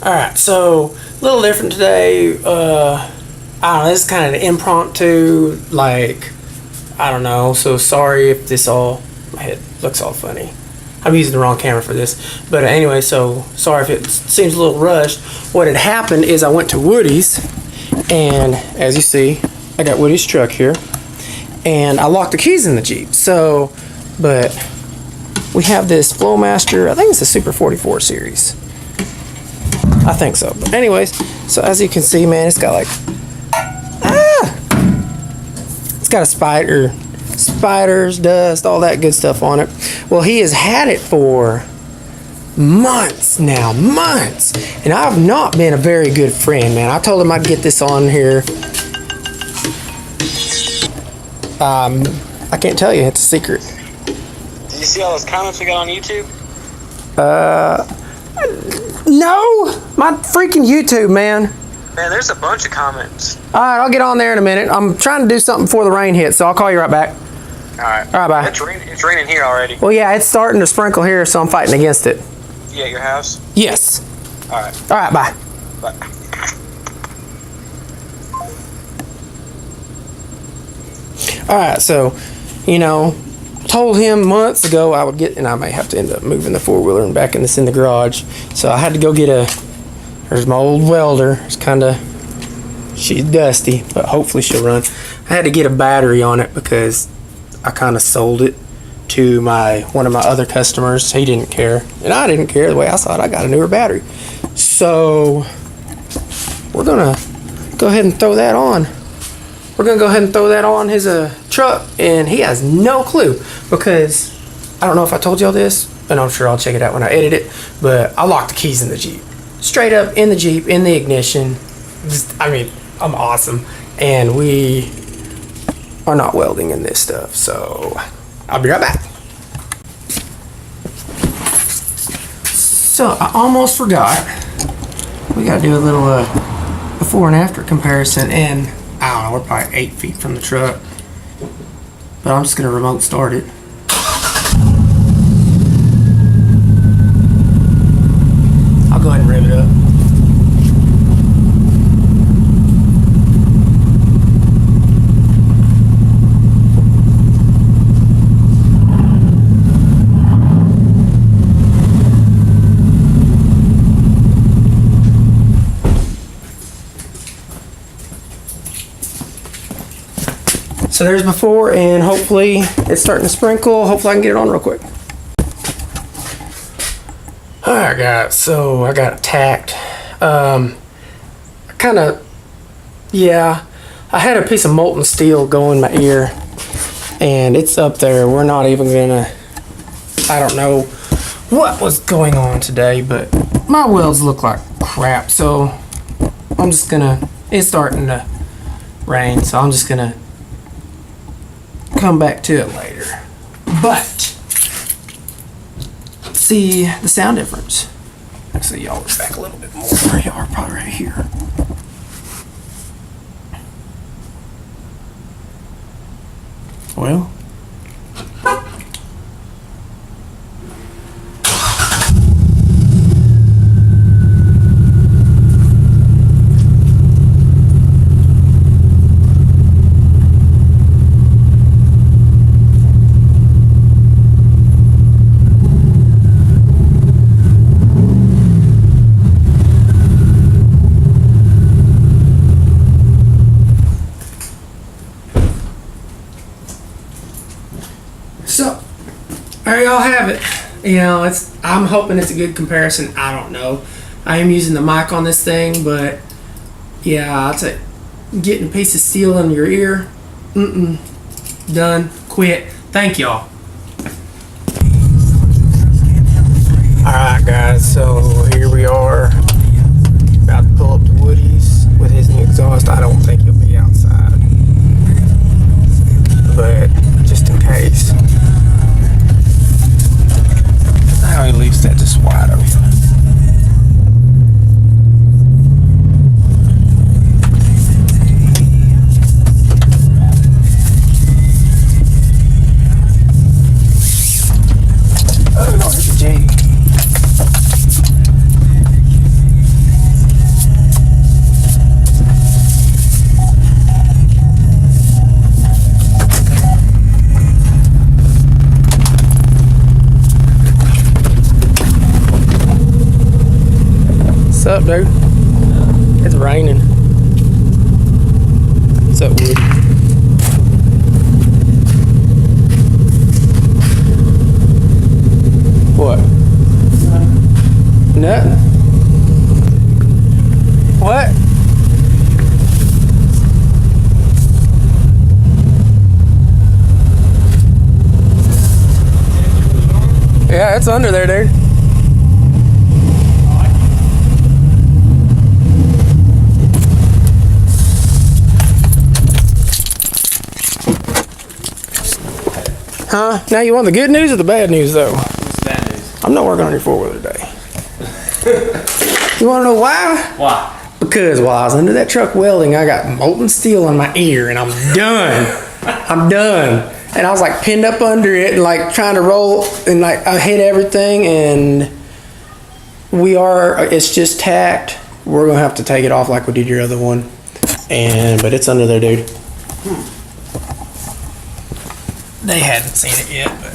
Alright, so a little different today. I don't know, this is kind of an impromptu, like, I don't know, so sorry if this all, my head looks all funny. I'm using the wrong camera for this. But anyway, so sorry if it seems a little rushed. What had happened is I went to Woody's, and as you see, I got Woody's truck here, and I locked the keys in the Jeep. So, but we have this Flowmaster, I think it's a Super 44 series. I think so. But anyways, so as you can see, man, it's got like, it's got a spiders, dust, all that good stuff on it. Well, he has had it for months now, months. And I've not been a very good friend, man. I told him I'd get this on here. I can't tell you, it's a secret. Did you see all those comments we got on YouTube? No, my freaking YouTube, man. Man, there's a bunch of comments. Alright, I'll get on there in a minute. I'm trying to do something before the rain hits, so I'll call you right back. Alright. Alright, bye. It's raining here already. Well, yeah, it's starting to sprinkle here, so I'm fighting against it. You at your house? Yes. Alright. Alright, bye. Bye. Alright, so, you know, told him months ago I would get, and I may have to end up moving the four-wheeler and backing this in the garage. So I had to go get there's my old welder. It's kind of, she's dusty, but hopefully she'll run. I had to get a battery on it because I kind of sold it to one of my other customers. He didn't care, and I didn't care the way I saw it. I got a newer battery. So we're gonna go ahead and throw that on. We're gonna go ahead and throw that on his truck, and he has no clue because I don't know if I told y'all this, and I'm sure I'll check it out when I edit it, but I locked the keys in the Jeep. Straight up in the Jeep, in the ignition. I mean, I'm awesome. And we are not welding in this stuff, so I'll be right back. So I almost forgot. We gotta do a little before and after comparison, and I don't know, we're probably 8 feet from the truck. But I'm just gonna remote start it. I'll go ahead and rev it up. So there's before, and hopefully it's starting to sprinkle. Hopefully I can get it on real quick. Alright guys, so I got it tacked. I had a piece of molten steel go in my ear, and it's up there. We're not even gonna, I don't know what was going on today, but my welds look like crap, so I'm just gonna, it's starting to rain, so I'm just gonna come back to it later. But see the sound difference. Actually, y'all are back a little bit more. Y'all are probably right here. Well, so there y'all have it. You know, I'm hoping it's a good comparison. I don't know. I am using the mic on this thing, but yeah, I'll say getting a piece of steel in your ear, done, quit. Thank y'all. Alright guys, so here we are, about to pull up to Woody's with his new exhaust. I don't think he'll be outside, but just in case. How he leaves that just wide open. Oh, no, it's a G. What's up, dude? It's raining. What's up, Woody? What? Nothing. What? Yeah, it's under there, dude. Huh? Now you want the good news or the bad news, though? What's the bad news? I'm not working on your four-wheeler today. You want to know why? Why? Because while I was under that truck welding, I got molten steel in my ear, and I'm done. I'm done. And I was like pinned up under it and like trying to roll, and like I hit everything, and it's just tacked. We're gonna have to take it off like we did your other one. But it's under there, dude. They hadn't seen it yet, but.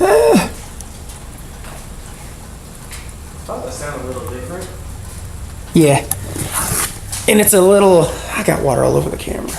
I thought that sounded a little different. Yeah. And it's a little, I got water all over the camera.